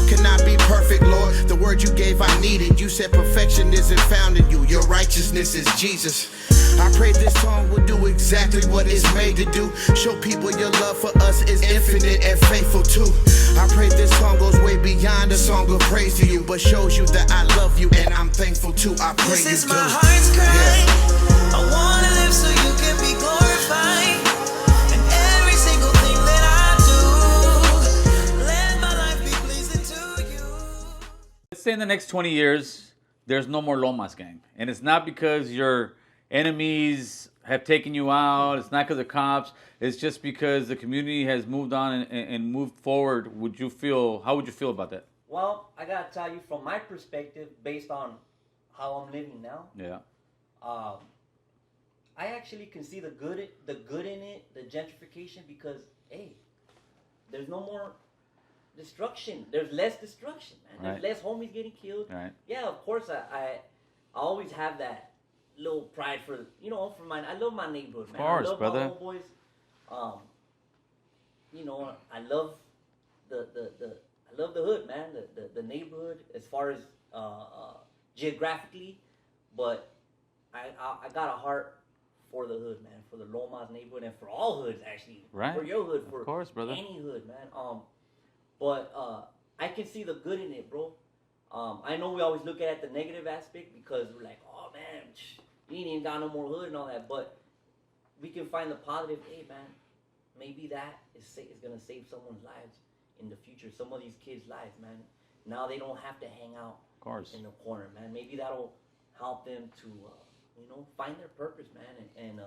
cannot be perfect, Lord. The word you gave, I needed. You said perfection isn't found in you. Your righteousness is Jesus. I pray this song will do exactly what it's made to do. Show people your love for us is infinite and faithful too. I pray this song goes way beyond a song of praise to you, but shows you that I love you and I'm thankful too. I pray this you is do. my heart's cry. Yeah. I wanna live so you can be glorified. And every single thing that I do, let my life be pleasing to you. Let's say in the next 20 years, there's no more Lomas gang. And it's not because your enemies have taken you out. It's not because of cops. It's just because the community has moved on and moved forward. How would you feel about that? Well, I gotta tell you from my perspective, based on how I'm living now. Yeah. I actually can see the good in it, the gentrification, because hey, there's no more destruction. There's less destruction, man. Right. There's less homies getting killed. Right. Yeah, of course. I always have that little pride for I love my neighborhood, man. Of course, I love brother. my homeboys. I love I love the hood, man. The neighborhood as far as geographically, but I got a heart for the hood, man, for the Lomas neighborhood and for all hoods actually. Right. For your hood, for of course, brother. Any hood, man. But I can see the good in it, bro. I know we always look at the negative aspect because we're like, oh man, you ain't even got no more hood and all that. But we can find the positive. Hey, man, maybe that is gonna save someone's lives in the future. Some of these kids' lives, man. Now they don't have to hang out Of course. in the corner, man. Maybe that'll help them to, find their purpose, man. And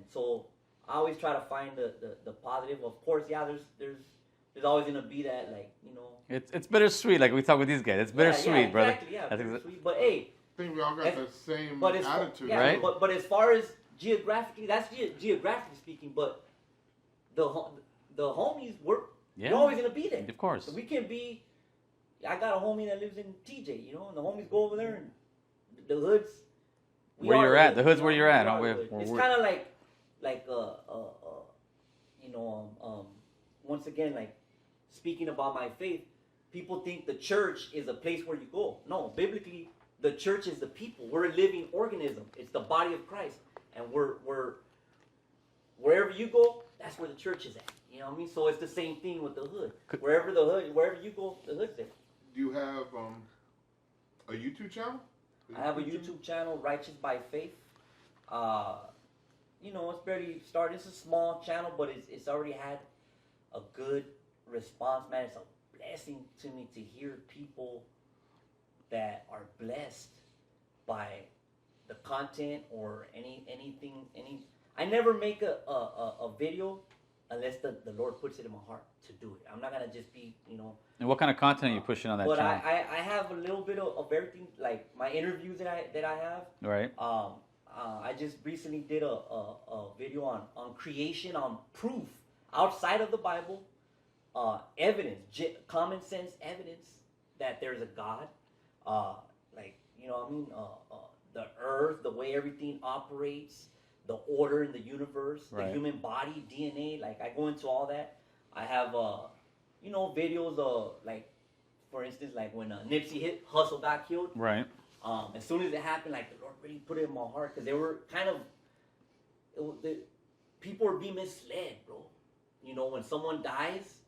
so I always try to find the positive. Of course, yeah, there's always gonna be that, like, It's bittersweet, like we talk with these guys. It's bittersweet, brother. Exactly, yeah, I think bittersweet. But hey, I think we all got the same attitude, yeah, right? But as far as geographically, that's geographically speaking. But the homies we're always gonna be there. Of course. So we can be. I got a homie that lives in TJ, and the homies go over there, and the hoods. Where you're at, the hood's where you're at. It's kind of like once again, like speaking about my faith, people think the church is a place where you go. No, biblically, the church is the people. We're a living organism. It's the body of Christ, and we're wherever you go, that's where the church is at. You know what I mean? So it's the same thing with the hood. Wherever you go, the hood's there. Do you have a YouTube channel? I have a YouTube channel, Righteous by Faith. It's barely started. It's a small channel, but it's already had a good response, man. It's a blessing to me to hear people that are blessed by the content or anything. I never make a video unless the Lord puts it in my heart to do it. I'm not gonna just be, And what kind of content are you pushing on that but channel? I have a little bit of everything, like my interviews that I have. Right. I just recently did a video on creation, on proof outside of the Bible, evidence, common sense evidence that there's a God. The earth, the way everything operates, the order in the universe, right. The human body, DNA. Like I go into all that. I have videos of, like, for instance, like when Nipsey Hussle got killed. Right. As soon as it happened, like the Lord really put it in my heart because they were kind of, people were being misled, bro. When someone dies,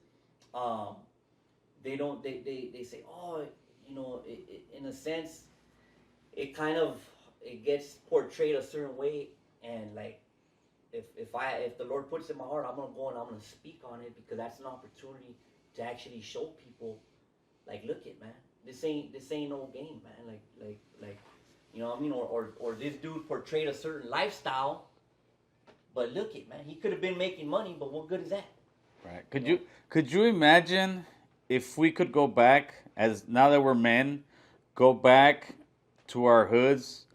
they say, oh, in a sense, it gets portrayed a certain way, and like, if the Lord puts it in my heart, I'm gonna go and I'm gonna speak on it because that's an opportunity to actually show people, like, look it, man, this ain't no game, man. Like, you know what I mean? Or this dude portrayed a certain lifestyle, but look it, man, he could have been making money, but what good is that? Right. Could you imagine if we could go back, as now that we're men, go back to our hoods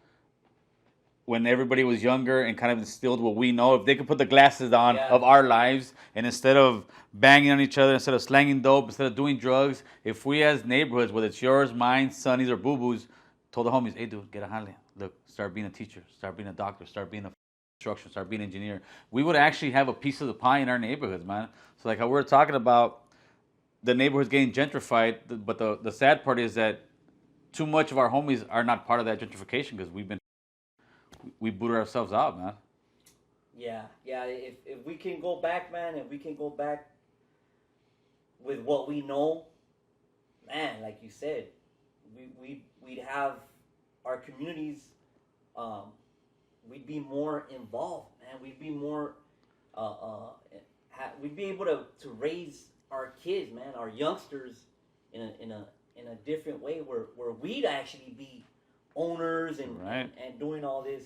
when everybody was younger and kind of instilled what we know? If they could put the glasses on of our lives, and instead of banging on each other, instead of slanging dope, instead of doing drugs, if we as neighborhoods, whether it's yours, mine, Sonny's, or Boo Boo's, told the homies, hey dude, get a handle. Look, start being a teacher, start being a doctor, start being a construction, start being an engineer, we would actually have a piece of the pie in our neighborhoods, man. So like how we're talking about, the neighborhood's getting gentrified. But the sad part is that too much of our homies are not part of that gentrification because we booted ourselves out, man. Yeah. If we can go back, man, if we can go back with what we know, man, like you said, we'd have our communities. We'd be more involved, man. We'd be more. We'd be able to raise our kids, man, our youngsters, in a different way where we'd actually be owners and Right. and doing all this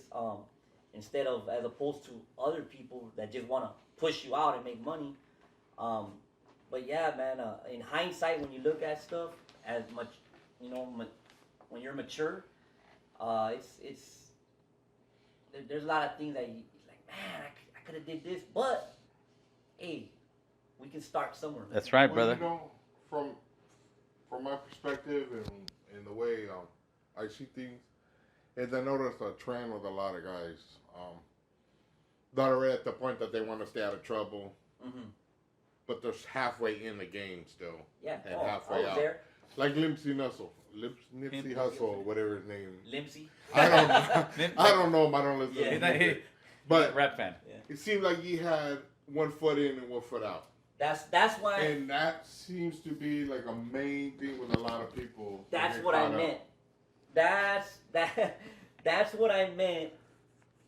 instead of as opposed to other people that just want to push you out and make money. But yeah, man, in hindsight, when you look at stuff as much, when you're mature, it's there's a lot of things that you like, man, I could have did this, but hey, we can start somewhere. Man. That's right, Well, brother. you know, from my perspective and the way I see things, is I noticed a trend with a lot of guys that are at the point that they want to stay out of trouble, but they're halfway in the game still. Yeah, and I halfway was out. there. Like Nipsey Hussle, whatever his name. Limpsey. I don't know. I don't know him. I don't listen Yeah. to He's not- him. he- But rap fan. it seemed like he had 1 foot in and 1 foot out. That's why. And that seems to be like a main thing with a lot of people. That's They what I caught up. meant. That's what I meant.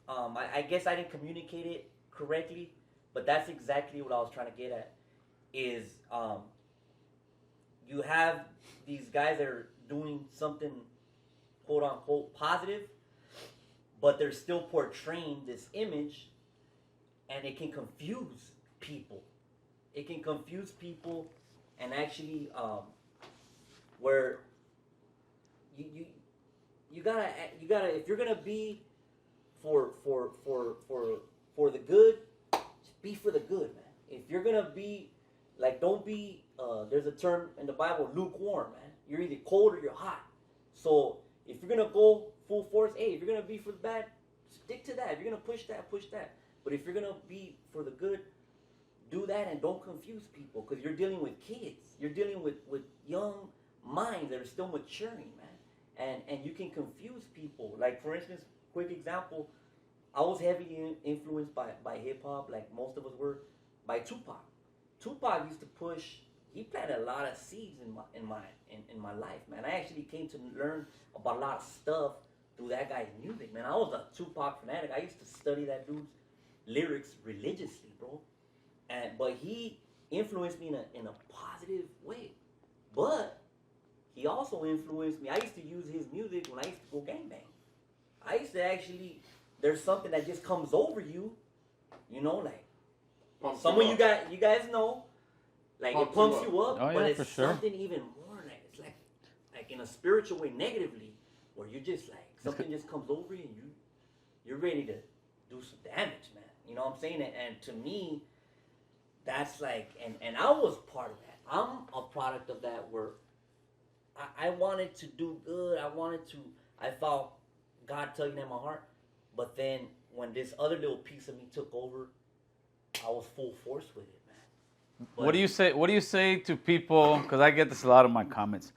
I guess I didn't communicate it correctly, but that's exactly what I was trying to get at. Is you have these guys that are doing something quote unquote positive, but they're still portraying this image, and it can confuse people. It can confuse people, and actually, where you gotta if you're gonna be for the good, just be for the good, man. If you're gonna be like, don't be. There's a term in the Bible, lukewarm, man. You're either cold or you're hot. So if you're gonna go full force, hey, if you're gonna be for the bad, stick to that. If you're gonna push that, push that. But if you're gonna be for the good, do that and don't confuse people, because you're dealing with kids. You're dealing with young minds that are still maturing, man. And you can confuse people. Like, for instance, quick example, I was heavily influenced by hip hop, like most of us were, by Tupac. Tupac used to push. He planted a lot of seeds in my life, man. I actually came to learn about a lot of stuff through that guy's music, man. I was a Tupac fanatic. I used to study that dude's lyrics religiously, bro. But he influenced me in a positive way. But he also influenced me. I used to use his music when I used to go gangbang. I used to actually, there's something that just comes over you, like some of you guys know, like it pumps you up, Oh, but yeah, it's for sure. something even more, like it's like in a spiritual way, negatively, where you just like something just comes over you and you're ready to do some damage, man. You know what I'm saying? And to me, that's like, and I was part of that. I'm a product of that, where I wanted to do good. I felt God tugging at my heart. But then when this other little piece of me took over, I was full force with it, man. But What do you say to people? Because I get this a lot in my comments.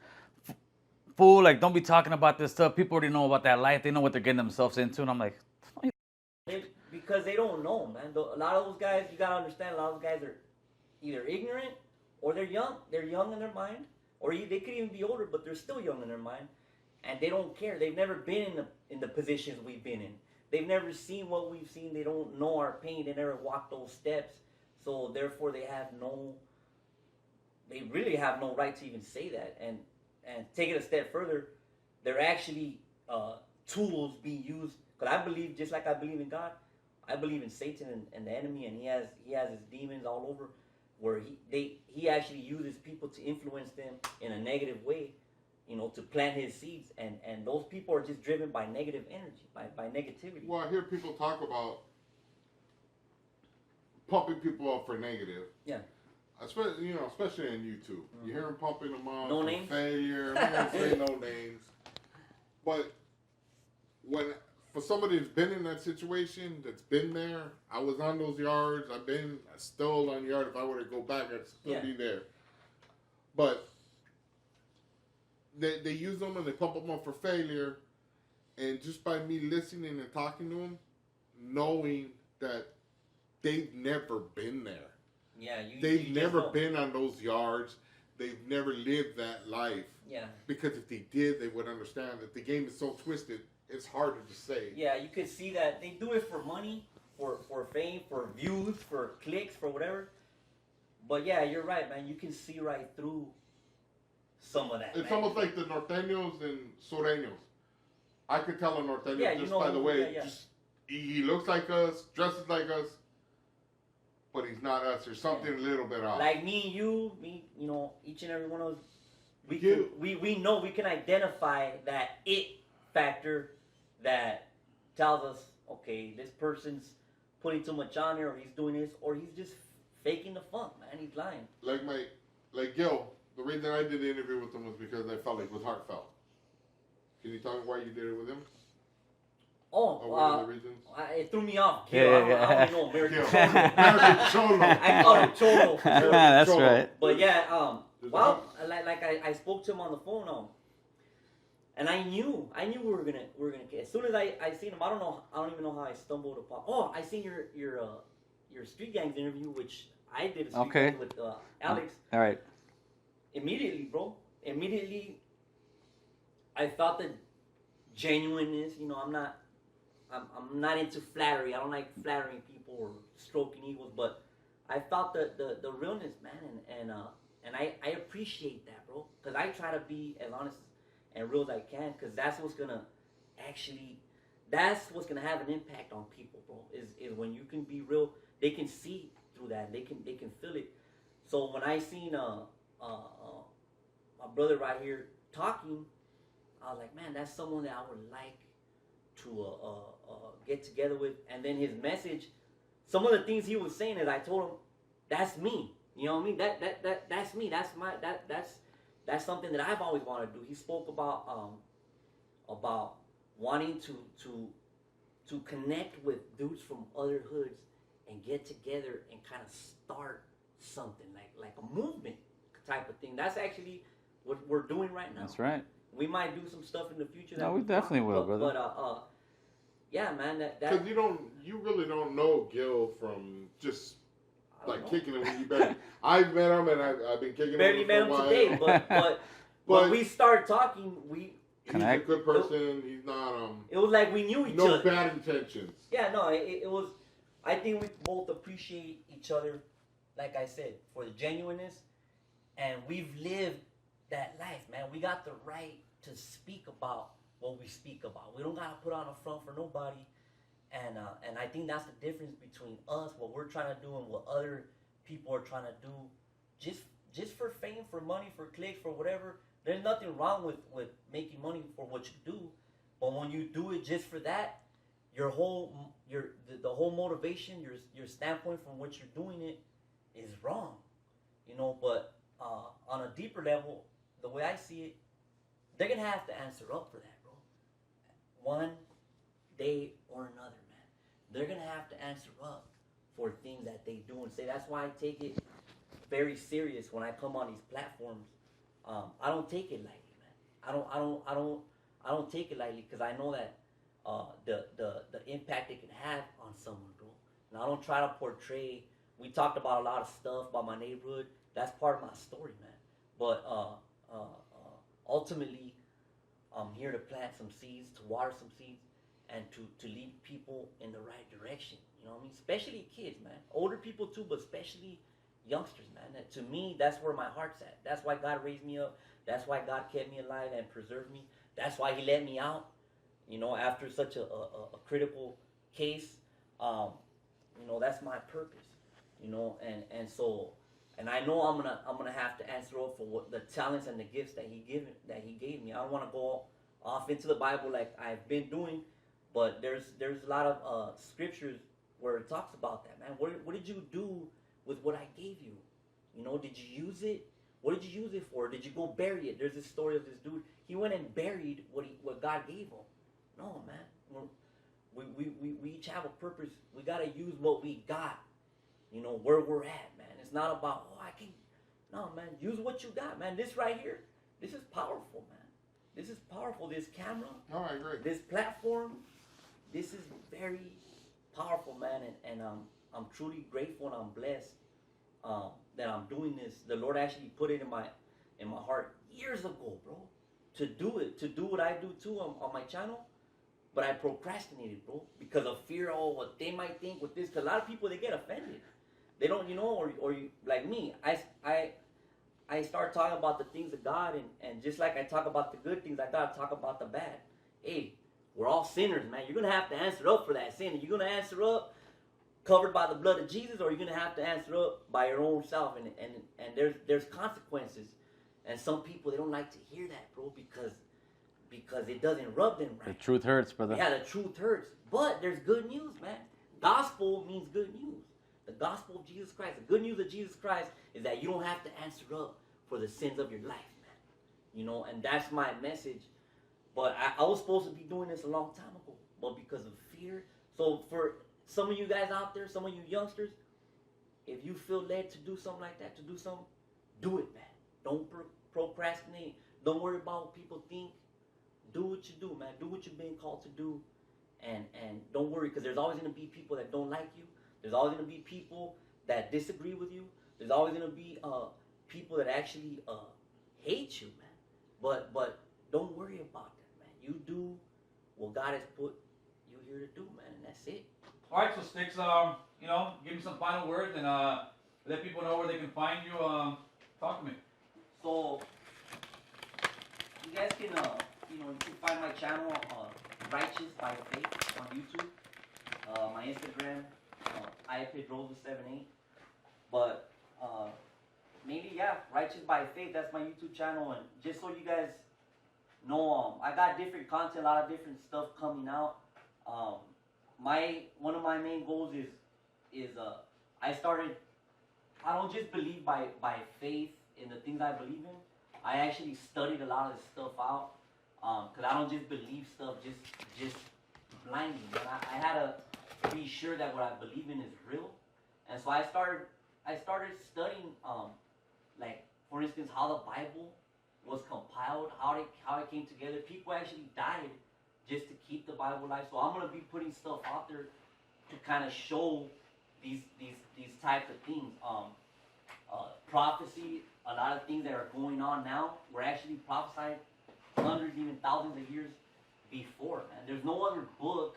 Fool, like, don't be talking about this stuff. People already know about that life. They know what they're getting themselves into. And I'm like, because they don't know, man. A lot of those guys, you gotta understand, a lot of those guys are either ignorant or they're young. They're young in their mind, or they could even be older, but they're still young in their mind, and they don't care. They've never been in the positions we've been in. They've never seen what we've seen. They don't know our pain. They never walked those steps. So therefore, they really have no right to even say that. And take it a step further, they're actually tools being used. Because I believe, just like I believe in God, I believe in Satan and the enemy, and he has his demons all over, where he actually uses people to influence them in a negative way, to plant his seeds, and those people are just driven by negative energy, by negativity. Well, I hear people talk about pumping people up for negative. Yeah. Especially in YouTube. You hear them pumping them up No for names? failure. I'm not gonna say no names. But for somebody that's been in that situation, that's been there, I was on those yards. I still on yard. If I were to go back, I'd still Yeah. be there. But they use them and they pump them up for failure. And just by me listening and talking to them, knowing that they've never been there. Yeah, They've you never just been on those yards. They've never lived that life. Yeah. Because if they did, they would understand that the game is so twisted, it's harder to say. Yeah, you could see that they do it for money, for fame, for views, for clicks, for whatever. But yeah, you're right, man. You can see right through some of that. It's man. almost like the norteños and sureños. I could tell a norteño Yeah, you just know by the who- way. yeah. Just he looks like us, dresses like us, but he's not us. There's something a little bit off. Like me, you know, each and every one of us, You. we know we can identify that it factor that tells us, okay, this person's putting too much on there, or he's doing this, or he's just faking the funk, man. He's lying. Like Gil, the reason I did the interview with him was because I felt like it was heartfelt. Can you tell me why you did it with him? Oh, Or what are the reasons? it threw me off. Yeah, I don't know, American Gil. Cholo. American Cholo. I call him Cholo. That's Cholo. right. But yeah, There's well, like I spoke to him on the phone, and I knew we were gonna as soon as I seen him, I don't even know how I stumbled upon. Oh, I seen your Street Gangs interview, which I did a Street Okay. Gangs with Alex. All right. Immediately, bro. Immediately, I felt the genuineness. You know, I'm not into flattery. I don't like flattering people or stroking egos, but I felt the realness, man, and I appreciate that, bro, because I try to be as honest and real as I can, because that's what's gonna have an impact on people, bro. Is when you can be real, they can see through that, they can feel it. So when I seen my brother right here talking, I was like, man, that's someone that I would like to get together with. And then his message, some of the things he was saying is, I told him, that's me. You know what I mean? That's me. That's something that I've always wanted to do. He spoke about wanting to connect with dudes from other hoods and get together and kind of start something like a movement type of thing. That's actually what we're doing right now. That's right. We might do some stuff in the future. No, we definitely will, brother. But yeah, man. Because you really don't know Gil from just like kicking it when you bet. I've met him and I've been kicking barely it met him today, but when we started talking, he's a good person. He's not it was like we knew each no other. bad intentions. Yeah, no, it was. I think we both appreciate each other, like I said, for the genuineness, and we've lived that life, man. We got the right to speak about what we speak about. We don't gotta put on a front for nobody, and I think that's the difference between us, what we're trying to do, and what other people are trying to do, just for fame, for money, for clicks, for whatever. There's nothing wrong with making money for what you do, but when you do it just for that, the whole motivation, your standpoint from what you're doing it is wrong, you know. But on a deeper level, the way I see it, they're gonna have to answer up for that, bro. One day or another, man. They're gonna have to answer up for things that they do and say. That's why I take it very serious when I come on these platforms. I don't take it lightly, man. I don't take it lightly, because I know that the impact it can have on someone, bro. And I don't try to portray. We talked about a lot of stuff about my neighborhood. That's part of my story, man. But ultimately, I'm here to plant some seeds, to water some seeds, and to lead people in the right direction. You know what I mean? Especially kids, man. Older people too, but especially youngsters, man. To me, that's where my heart's at. That's why God raised me up. That's why God kept me alive and preserved me. That's why He let me out. You know, after such a critical case, you know, that's my purpose. You know, and so, and I know I'm gonna have to answer up for what the talents and the gifts that He gave me. I don't want to go off into the Bible like I've been doing, but there's a lot of scriptures where it talks about that, man. What did you do with what I gave you? You know, did you use it? What did you use it for? Did you go bury it? There's this story of this dude. He went and buried what God gave him. No, man. We each have a purpose. We gotta use what we got. You know, where we're at, man. It's not about, No, man, use what you got, man. This right here, this is powerful, man. This is powerful. This camera, No, I agree. this platform, this is very powerful, man. And I'm truly grateful and I'm blessed that I'm doing this. The Lord actually put it in my heart years ago, bro, to do it, to do what I do too on my channel. But I procrastinated, bro, because of fear. Oh, what they might think with this. Because a lot of people, they get offended. They don't, or you, like me, I start talking about the things of God, and just like I talk about the good things, I gotta talk about the bad. Hey, we're all sinners, man. You're gonna have to answer up for that sin. You're gonna answer up covered by the blood of Jesus, or you're gonna have to answer up by your own self. And there's consequences. And some people, they don't like to hear that, bro, because it doesn't rub them right. The truth hurts, brother. Yeah, the truth hurts. But there's good news, man. Gospel means good news. The gospel of Jesus Christ. The good news of Jesus Christ is that you don't have to answer up for the sins of your life, man. You know, and that's my message. But I was supposed to be doing this a long time ago. But because of fear. So for some of you guys out there, some of you youngsters, if you feel led to do something like that, do it, man. Don't procrastinate. Don't worry about what people think. Do what you do, man. Do what you've been called to do. And don't worry, because there's always going to be people that don't like you. There's always going to be people that disagree with you. There's always going to be people that actually hate you, man. But don't worry about that, man. You do what God has put you here to do, man, and that's it. All right, so Sticks, give me some final words and let people know where they can find you. Talk to me. So you guys can, you can find my channel, Righteous by Faith, on YouTube. My Instagram, IFPedrosa78. But mainly, yeah, Righteous by Faith. That's my YouTube channel. And just so you guys know, I got different content, a lot of different stuff coming out. One of my main goals is I don't just believe by faith in the things I believe in. I actually studied a lot of this stuff out, because I don't just believe stuff just blindly. I had to be sure that what I believe in is real, and so I started studying, like for instance, how the Bible was compiled, how it came together. People actually died just to keep the Bible alive. So I'm gonna be putting stuff out there to kind of show these types of things. Prophecy, a lot of things that are going on now were actually prophesied hundreds, even thousands of years before. And there's no other book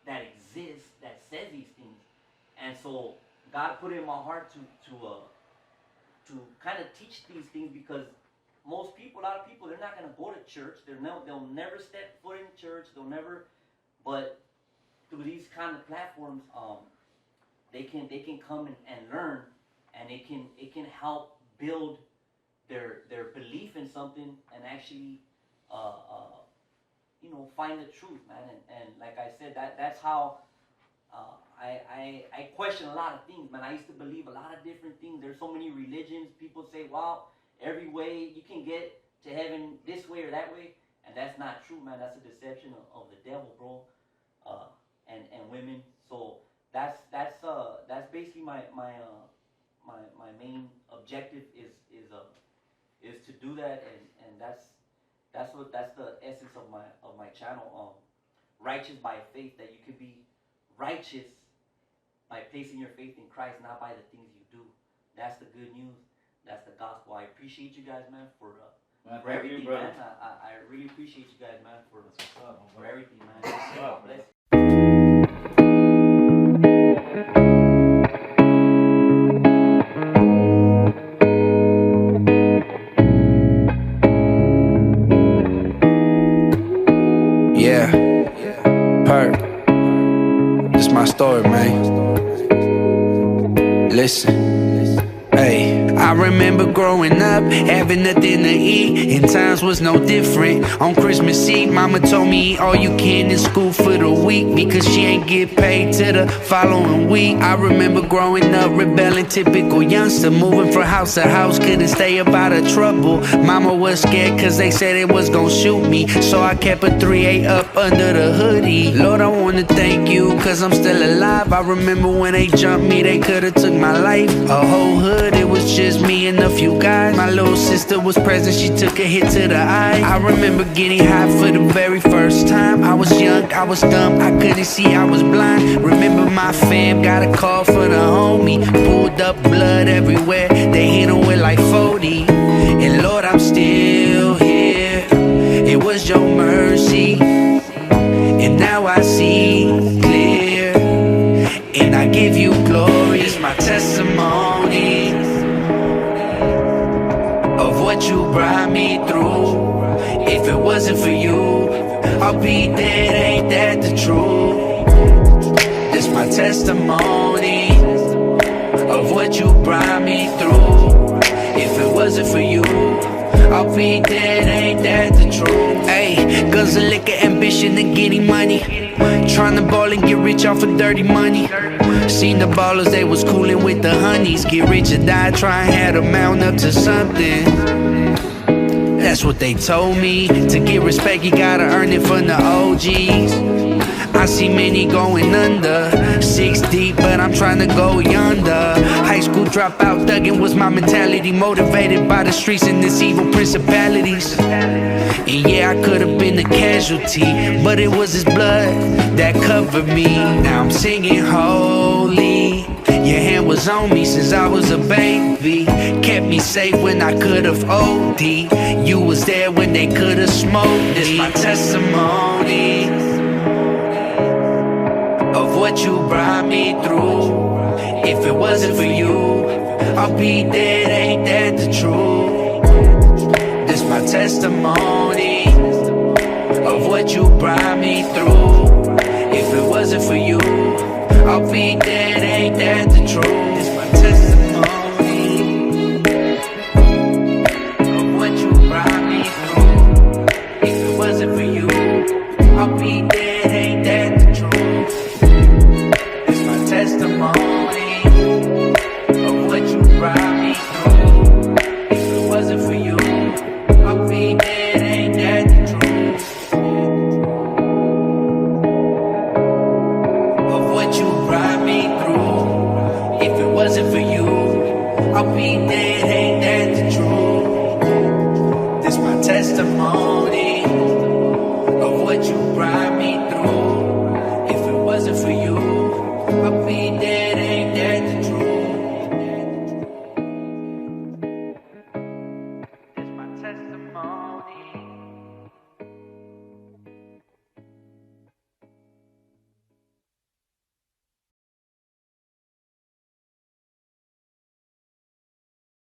that exists that says these things. And so God put it in my heart to kind of teach these things, because a lot of people, they're not going to go to church. They'll never step foot in church. But through these kind of platforms, they can come and learn, and it can help build their belief in something, and actually find the truth, man. And like I said, that's how I question a lot of things, man. I used to believe a lot of different things. There's so many religions. People say, wow, every way you can get to heaven this way or that way, and that's not true, man. That's a deception of the devil, bro, and women. So that's basically my main objective is to do that, and that's the essence of my channel. Righteous by faith, that you can be righteous by placing your faith in Christ, not by the things you do. That's the good news. That's the gospel. I appreciate you guys, man, for everything, man. I really appreciate you guys, man, for everything, man. Bless you. Yeah, Perk. This my story, man. Listen, hey, I remember growing up, having nothing to eat, and times was no different. On Christmas Eve, mama told me eat all you can in school for the week, because she ain't get paid till the following week. I remember growing up, rebelling, typical youngster, moving from house to house, couldn't stay up out of trouble. Mama was scared cause they said it was gonna shoot me, so I kept a 3-8 up under the hoodie. Lord, I wanna thank you cause I'm still alive. I remember when they jumped me, they could've took my life. A whole hood, it was just just me and a few guys. My little sister was present, she took a hit to the eye. I remember getting high for the very first time. I was young, I was dumb, I couldn't see, I was blind. Remember my fam got a call for the homie. Pulled up, blood everywhere, they hit him with like 40. And Lord, I'm still here. It was your mercy, and now I see clear. And I give you glory, it's my testimony of what you brought me through. If it wasn't for you, I'll be dead, ain't that the truth? It's my testimony of what you brought me through. If it wasn't for you, I'll be dead, ain't that the truth? Ayy, guns of liquor, ambition and getting money. Tryna ball and get rich off of dirty money. Seen the ballers, they was coolin' with the honeys. Get rich or die, try and have to mount up to something. That's what they told me. To get respect, you gotta earn it from the OGs. I see many going under, 6 deep, but I'm tryna go yonder. High school dropout, thuggin' was my mentality. Motivated by the streets and this evil principalities. And yeah, I could've been a casualty, but it was his blood that covered me. Now I'm singing holy. Your hand was on me since I was a baby. Kept me safe when I could've OD. You was there when they could've smoked. It's my testimony of what you brought me through. If it wasn't for you, I'll be dead, ain't that the truth? This my testimony of what you brought me through. If it wasn't for you, I'll be dead, ain't that the truth?